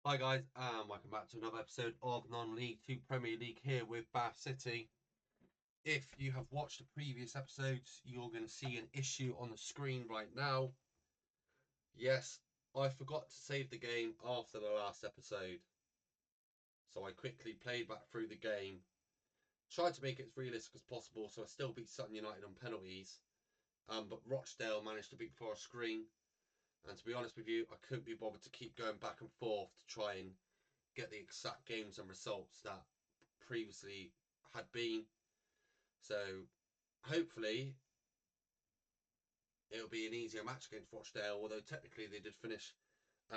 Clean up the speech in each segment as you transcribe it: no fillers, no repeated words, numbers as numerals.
Hi guys, and welcome back to another episode of Non-League 2 Premier League here with Bath City. If you have watched the previous episodes, you're going to see an issue on the screen right now. Yes, I forgot to save the game after the last episode. So I quickly played back through the game, tried to make it as realistic as possible so I still beat Sutton United on penalties. But Rochdale managed to beat Forest Green. And to be honest with you, I couldn't be bothered to keep going back and forth to try and get the exact games and results that previously had been. So hopefully it'll be an easier match against Rochdale, although technically they did finish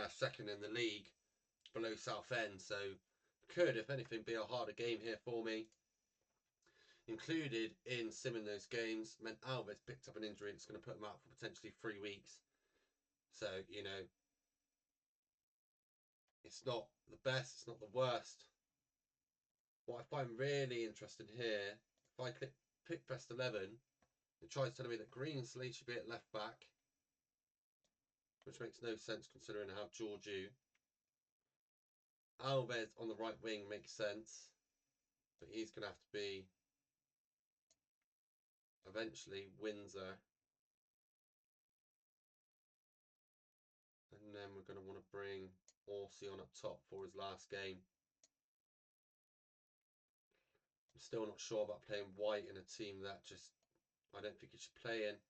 second in the league below Southend. So could, if anything, be a harder game here for me. Included in simming those games meant Alves picked up an injury that's going to put him out for potentially 3 weeks. So, it's not the best, it's not the worst. What I find really interesting here, if I click pick best 11, it tries telling me that Greensley should be at left back, which makes no sense considering how Georgiou. Alves on the right wing makes sense, but he's going to have to be eventually Windsor. And then we're going to want to bring Orsi on up top for his last game. I'm still not sure about playing White in a team that just I don't think he should play in.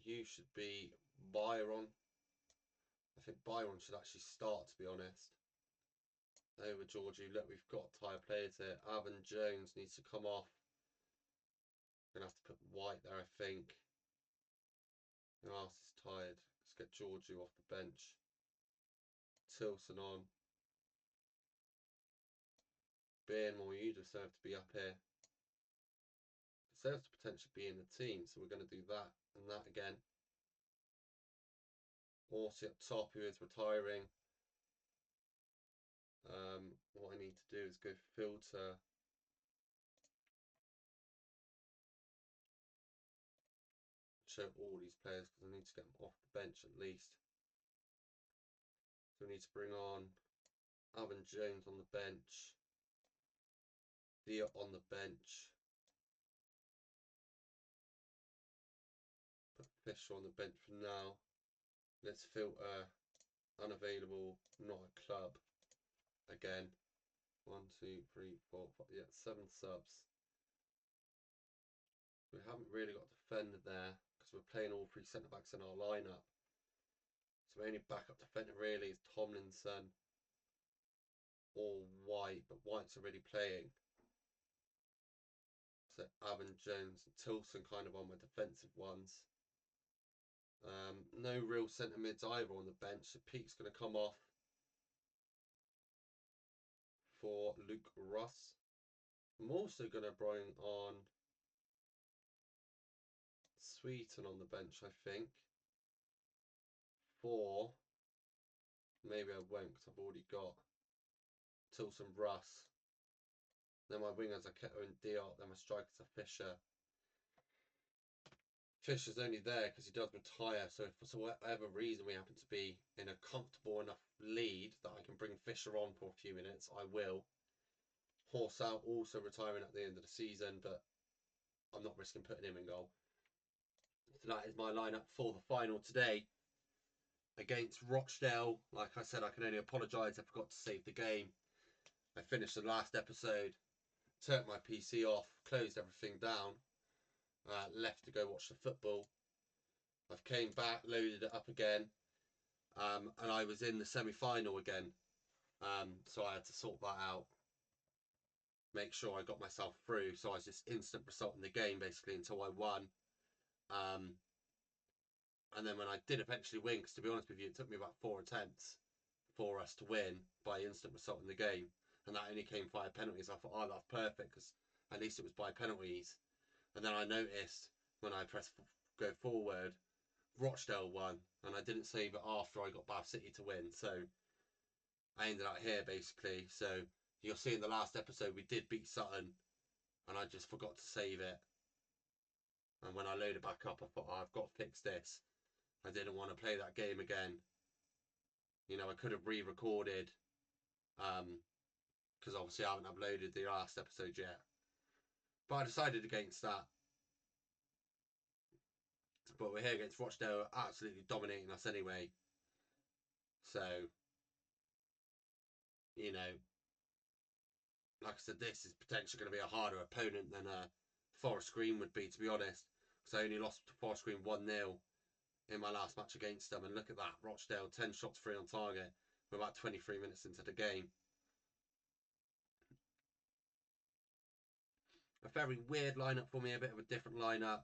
You should be Byron. I think Byron should actually start, to be honest. Over Georgie. Look, we've got tired players here. Alvin Jones needs to come off. Gonna have to put White there, I think. Who else is tired? Let's get Georgiou off the bench. Tilson on. Beardmore, you deserve to be up here. Deserves to potentially be in the team, so we're going to do that and that again. Orsi up top, who is retiring. What I need to do is go filter. Show all these players because I need to get them off the bench at least. So we need to bring on Alvin Jones on the bench. Dia on the bench. Put Fisher on the bench for now. Let's filter unavailable, not a club again. 1, 2, 3, 4, 5, yeah, 7 subs. We haven't really got a defender there because we're playing all 3 centre backs in our lineup. So my only backup defender really is Tomlinson or White, but White's already playing. So Alvin Jones and Tilson kind of on my defensive ones. No real centre mids either on the bench. So Peake's going to come off for Luke Russ. I'm also going to bring on Sweeton on the bench, I think. For maybe I won't because I've already got Tilson Russ. Then my wingers are Keto and Diop. Then my strikers are Fisher. Fisher's only there because he does retire. So if for whatever reason we happen to be in a comfortable enough lead that I can bring Fisher on for a few minutes, I will. Horse out also retiring at the end of the season, but I'm not risking putting him in goal. So that is my lineup for the final today against Rochdale. Like I said, I can only apologise. I forgot to save the game. I finished the last episode, turned my PC off, closed everything down, left to go watch the football. I've came back, loaded it up again, and I was in the semi-final again. So I had to sort that out, make sure I got myself through. So I was just instant result in the game basically until I won. And then when I did eventually win, because to be honest with you, it took me about 4 attempts for us to win by instant result in the game. And that only came via penalties. I thought, oh, that's perfect because at least it was by penalties. And then I noticed when I pressed go forward, Rochdale won, and I didn't save it after I got Bath City to win. So I ended up here basically. So you'll see in the last episode we did beat Sutton, and I just forgot to save it. And when I loaded back up, I thought, oh, I've got to fix this. I didn't want to play that game again You know, I could have re-recorded, because obviously I haven't uploaded the last episode yet. But I decided against that. But we're here against Rochdale, absolutely dominating us anyway. So, you know, like I said, this is potentially going to be a harder opponent than Forest Green would be, to be honest. Because I only lost to Forest Green 1-0 in my last match against them. And look at that, Rochdale, 10 shots free on target. We're about 23 minutes into the game. A very weird lineup for me, a bit of a different lineup.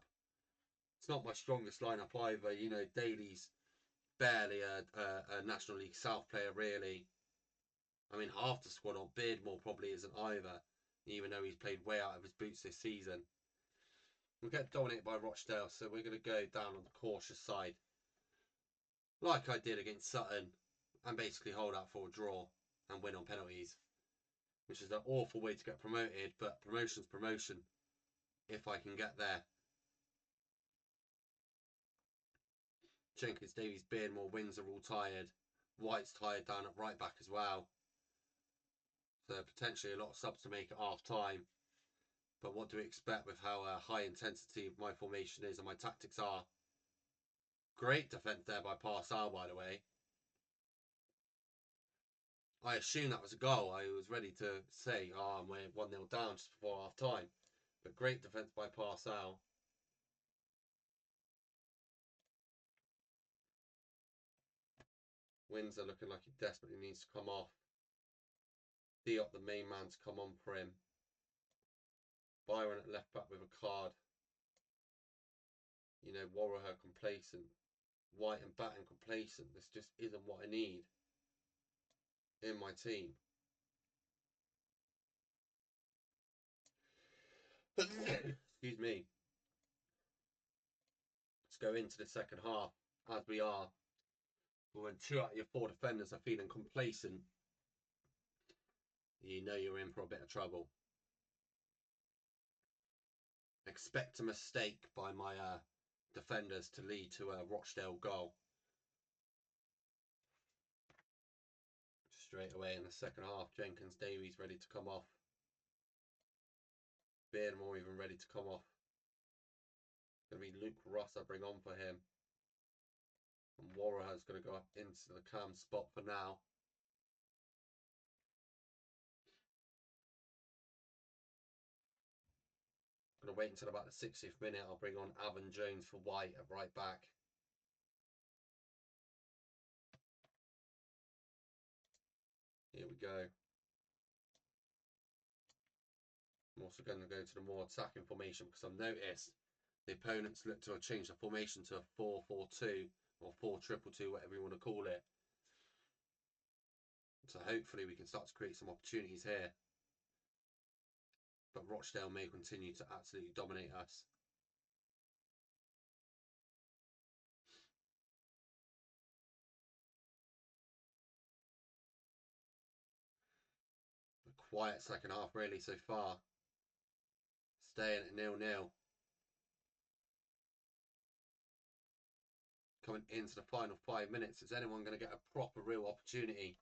It's not my strongest lineup either. You know, Daly's barely a National League South player, really. I mean, half the squad on Beardmore probably isn't either, even though he's played way out of his boots this season. We get dominated by Rochdale, so we're going to go down on the cautious side, like I did against Sutton, and basically hold out for a draw and win on penalties, which is an awful way to get promoted, but promotion's promotion if I can get there. Jenkins, Davies, Beardmore, wings are all tired. White's tired down at right back as well. So potentially a lot of subs to make at half time. But what do we expect with how high intensity my formation is and my tactics are? Great defence there by Parsal, by the way. I assume that was a goal. I was ready to say, oh, we're 1-0 down just before half time. But great defence by Parsal. Windsor looking like he desperately needs to come off. Diop, the main man, to come on for him. Byron at left back with a card. You know, Warraher complacent. White and Batten complacent. This just isn't what I need in my team. Excuse me. Let's go into the second half as we are. When 2 out of your 4 defenders are feeling complacent, you know you're in for a bit of trouble. Expect a mistake by my defenders to lead to a Rochdale goal. Straight away in the second half, Jenkins, Davies ready to come off. Beardmore even ready to come off. Going to be Luke Ross I bring on for him. And Warraher's going to go up into the cam spot for now. Going to wait until about the 60th minute. I'll bring on Avon Jones for White at right back. Here we go. I'm also going to go to the more attacking formation because I've noticed the opponents look to have changed the formation to a 4-4-2 or 4-2-2, whatever you want to call it. So hopefully we can start to create some opportunities here. But Rochdale may continue to absolutely dominate us. A quiet second half really so far. Staying at 0-0. Coming into the final 5 minutes. Is anyone going to get a proper real opportunity?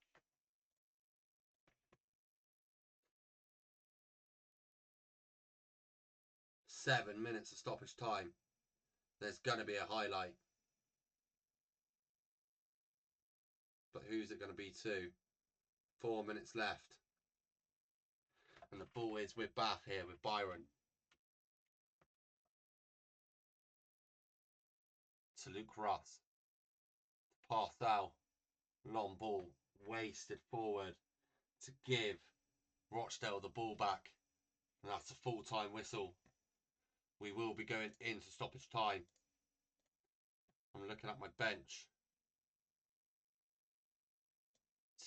Seven minutes of stoppage time. There's going to be a highlight. But who's it going to be to? 4 minutes left. And the ball is with Bath here, with Byron. To Luke Ross. Pass out. Long ball. Wasted forward. To give Rochdale the ball back. And that's a full-time whistle. We will be going into stoppage time. I'm looking at my bench.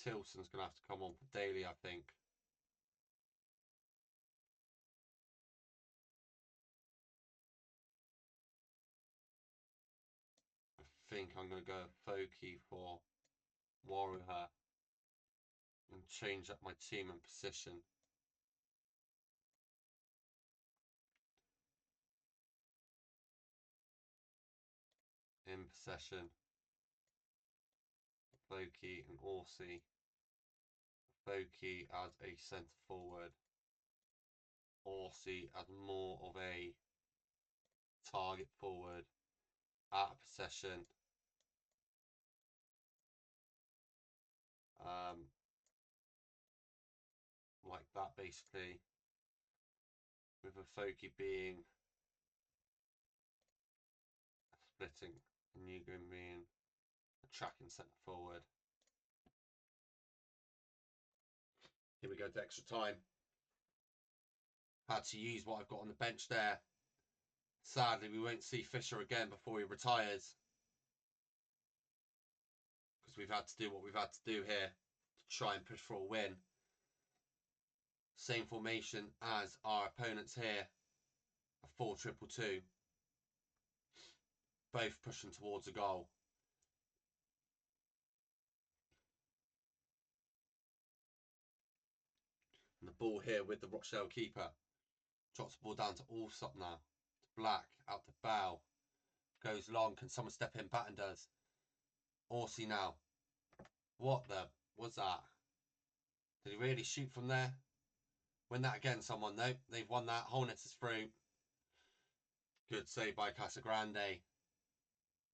Tilson's going to have to come on for Daly, I think. I think I'm going to go Foki for Warrior and change up my team and position. In possession. Play Foki and Orsi. Foki as a centre forward. Orsi as more of a target forward out of possession. Like that basically. With a Foki being splitting and Newgrim being a tracking centre forward. Here we go to extra time. Had to use what I've got on the bench there. Sadly, we won't see Fisher again before he retires. Because we've had to do what we've had to do here to try and push for a win. Same formation as our opponents here. A 4-2-2. Both pushing towards a goal. And the ball here with the Rochdale keeper. Drops the ball down to Allsop now. To Black, out to Bow. Goes long. Can someone step in? Batten does. Orsi now. What the? What's that? Did he really shoot from there? Win that again, someone. Nope, they've won that. Holness is through. Good save by Casagrande.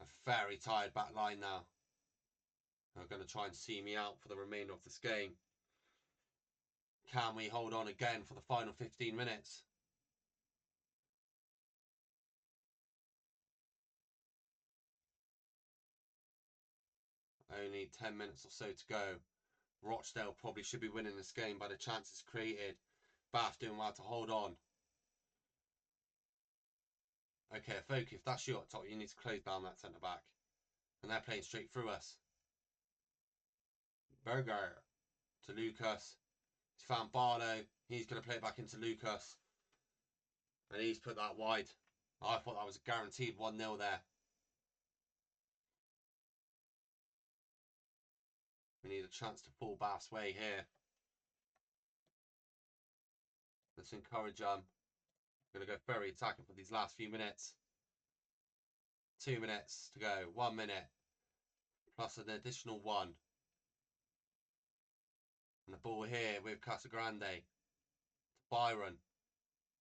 A very tired back line now. They're going to try and see me out for the remainder of this game. Can we hold on again for the final 15 minutes? Only 10 minutes or so to go. Rochdale probably should be winning this game by the chances created. Bath doing well to hold on. Okay, Folk, if that's you up top, you need to close down that centre back. And they're playing straight through us. Berger to Lucas. He's found Barlow. He's going to play it back into Lucas. And he's put that wide. I thought that was a guaranteed 1-0 there. We need a chance to pull Bath's way here. Let's encourage them. Going to go very attacking for these last few minutes. 2 minutes to go. 1 minute. Plus an additional 1. And the ball here with Casagrande. To Byron.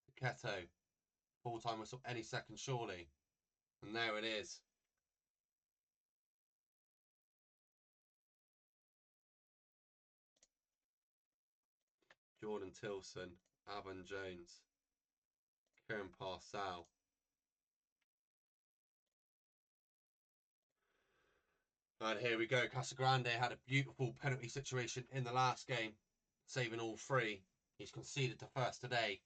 To Keto. Full time whistle any second surely. And there it is. Jordan Tilson. Avon Jones. Kieran Parcell. And here we go. Casagrande had a beautiful penalty situation in the last game, saving all 3. He's conceded the first today.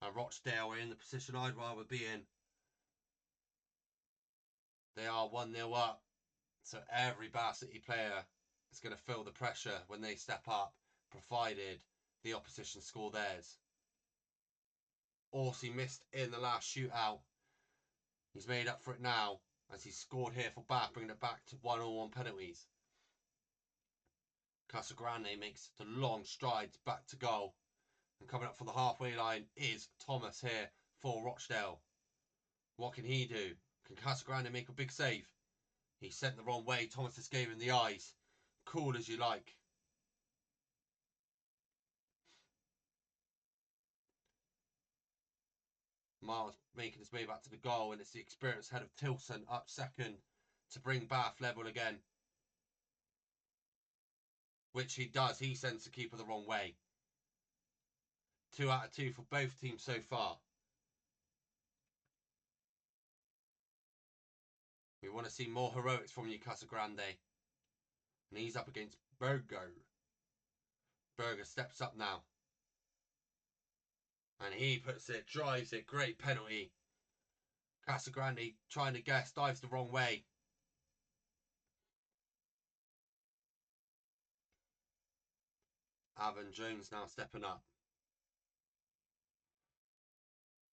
And Rochdale are in the position I'd rather be in. They are 1-0 up. So every Bath City player is going to feel the pressure when they step up, provided the opposition score theirs. Orsi missed in the last shootout. He's made up for it now as he's scored here for Bath, bringing it back to 1-1 on penalties. Casagrande makes the long strides back to goal. And coming up for the halfway line is Thomas here for Rochdale. What can he do? Can Casagrande make a big save? He sent the wrong way. Thomas just gave him the eyes. Cool as you like. Miles making his way back to the goal, and it's the experienced head of Tilson up second to bring Bath level again. Which he does. He sends the keeper the wrong way. 2 out of 2 for both teams so far. We want to see more heroics from you, Casagrande. And he's up against Berger. Berger steps up now. And he puts it, drives it. Great penalty. Casagrande trying to guess, dives the wrong way. Avon Jones now stepping up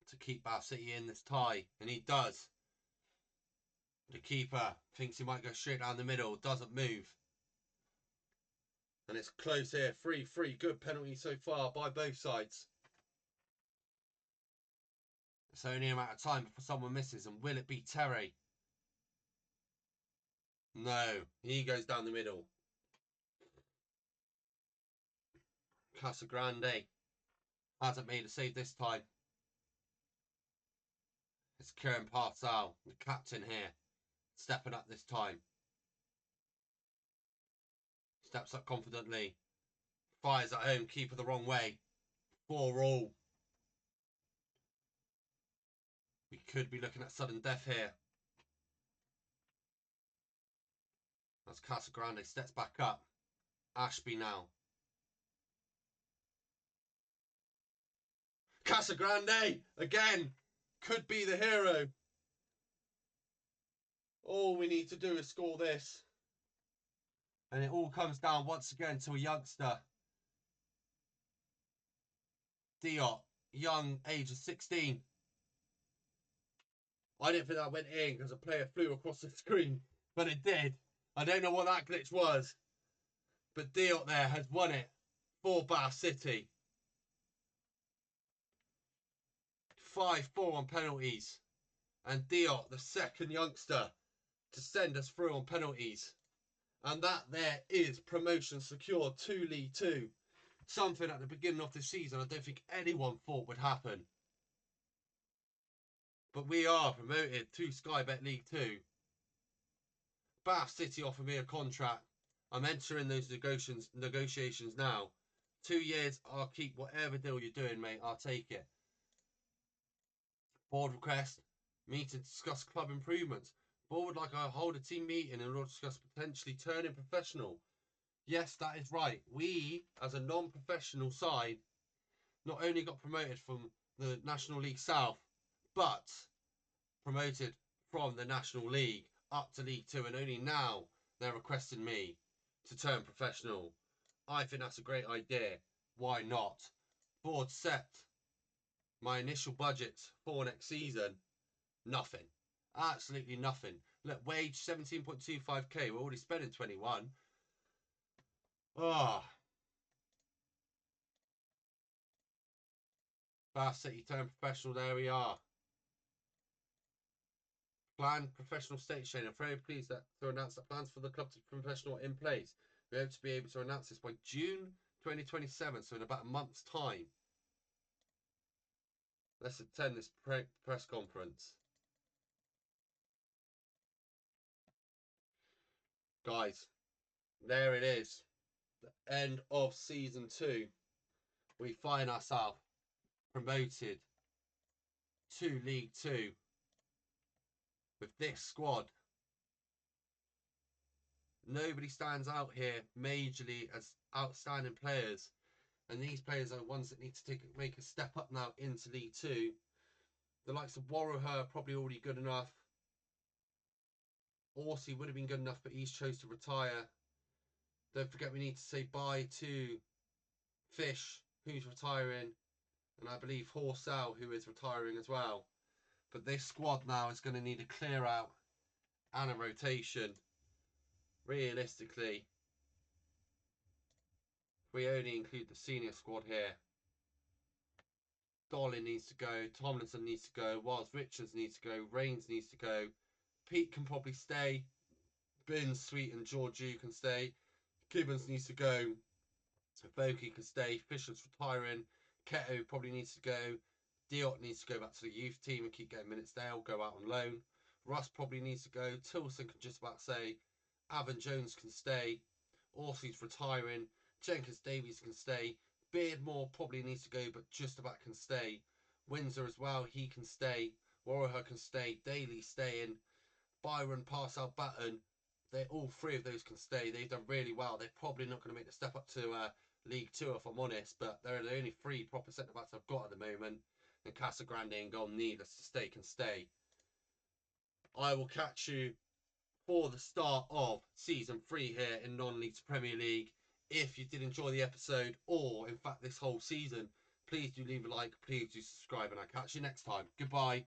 to keep Bath City in this tie. And he does. The keeper thinks he might go straight down the middle. Doesn't move. And it's close here. 3-3. Good penalty so far by both sides. It's only a matter of time before someone misses. And will it be Terry? No. He goes down the middle. Casagrande hasn't made a save this time. It's Kieran Parcell, the captain here, stepping up this time. Steps up confidently. Fires at home, keeper the wrong way. 4-all. We could be looking at sudden death here. As Casagrande steps back up. Ashby now. Casagrande again could be the hero. All we need to do is score this. And it all comes down once again to a youngster. Diop, young, age of 16. I didn't think that went in because a player flew across the screen, but it did. I don't know what that glitch was. But Diop there has won it for Bath City. 5-4 on penalties. And Diop, the second youngster to send us through on penalties. And that there is promotion secured to League 2. Something at the beginning of the season I don't think anyone thought would happen. But we are promoted to Sky Bet League 2. Bath City offered me a contract. I'm entering those negotiations now. 2 years, I'll keep whatever deal you're doing, mate. I'll take it. Board request. Meeting to discuss club improvements. Board would like to hold a team meeting in order to discuss potentially turning professional. Yes, that is right. We, as a non-professional side, not only got promoted from the National League South, but promoted from the National League up to League 2, and only now they're requesting me to turn professional. I think that's a great idea. Why not? Board set. My initial budget for next season, nothing. Absolutely nothing. Look, wage 17.25k. We're already spending 21. Ah. Bath City turn professional. There we are. Planned professional stage change. I'm very pleased to announce that plans for the club to be professional in place. We hope to be able to announce this by June 2027, so in about a month's time. Let's attend this press conference. Guys, there it is. The end of season 2. We find ourselves promoted to League 2 with this squad. Nobody stands out here majorly as outstanding players, and these players are ones that need to make a step up now into League 2. The likes of Warroher probably already good enough. Horsey would have been good enough, but he's chose to retire. Don't forget we need to say bye to Fish, who's retiring, and I believe Horsell, who is retiring as well. But this squad now is going to need a clear out and a rotation. Realistically, if we only include the senior squad here, Dolly needs to go, Tomlinson needs to go, Wiles Richards needs to go, Rains needs to go, Pete can probably stay, Bin, Sweet and Georgiou can stay, Gibbons needs to go, Vokey can stay, Fisher's retiring, Keto probably needs to go, Diop needs to go back to the youth team and keep getting minutes there, or go out on loan. Russ probably needs to go, Tilson can just about say, Avon Jones can stay, Orsi's retiring, Jenkins Davies can stay, Beardmore probably needs to go but just about can stay, Windsor as well, he can stay, Warroher can stay, Daly staying, Byron, Parcell, Batten, all 3 of those can stay. They've done really well. They're probably not going to make the step up to League 2 if I'm honest, but they're the only 3 proper centre backs I've got at the moment, and Casagrande and Gold needless to stay can stay. I will catch you for the start of season 3 here in Non-League Premier League. If you did enjoy the episode, or in fact this whole season, please do leave a like, please do subscribe, and I'll catch you next time. Goodbye.